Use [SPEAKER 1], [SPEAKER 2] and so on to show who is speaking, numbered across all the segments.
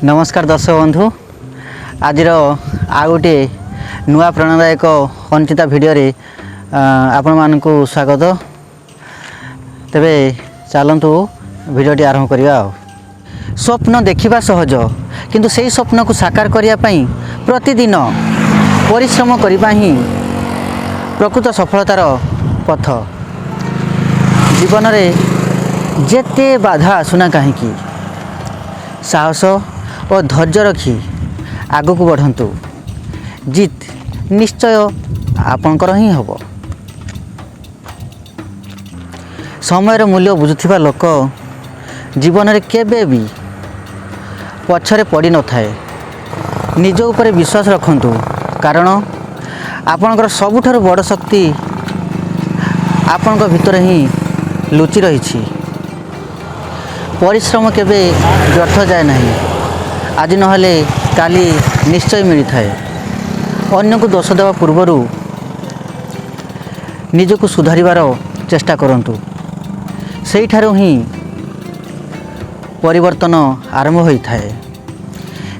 [SPEAKER 1] नमस्कार दर्शक बंधु आज आ गोटे नुआ प्रेरणादायक अनुचिता भिडियो आपण मानक स्वागत। तेबे चलतु भिडियोटी आरंभ करवा। स्वप्न देखा सहज किंतु से स्वप्न को साकार करने प्रतिदिन परिश्रम करने ही प्रकृत सफलतार पथ। जीवन में जेते बाधा आसुना कहीं साहस और धैर्य रखी आगक बढ़ंतु, जीत निश्चय आपणकर ही हम। समय मूल्य बुझुथिबा लोक जीवन में केबे भी पछरे पड़ी न थाए। निज ऊपर विश्वास रखंतु कारण आपणकर सबुठारु बड़ शक्ति आपणक भितर ही लुचि रही। परिश्रम केबे व्यर्थ जाए नहीं। आज नहले काली निश्चय मिलता है। अन्य को दोष देवा पूर्वर निजको सुधारिबार चेष्टा करंतु, सेही ठारू ही परिवर्तन आरंभ होता है।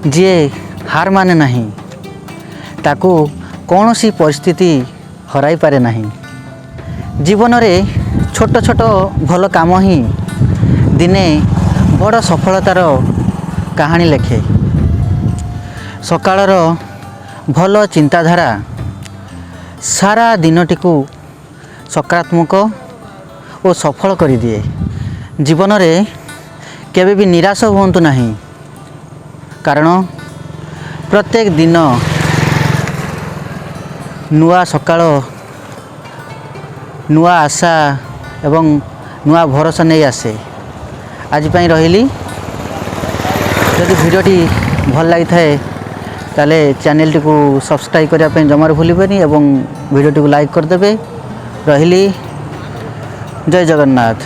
[SPEAKER 1] जे हार माने नहीं ताकू कौनसी परिस्थिति हराई पारे नहीं। जीवन में छोट छोट भल काम ही दिने बड़ सफलतार कहानी लेखे। सकाळर भल चिंताधारा सारा दिनटी को सकारात्मक और सफल कर दिए। जीवन में केबे भी निराश हुंतु नहीं कारण प्रत्येक दिन नुआ सकाळ नुआ आशा एवं नुआ भरोसा नहीं आसे। आज पाई रहिली। जदि भिडियोटी भल लगी थाए ताले चैनल को सब्सक्राइब करने जमार भूलबेनी एवं भिडियोटी को लाइक करदे। रहिली। जय जगन्नाथ।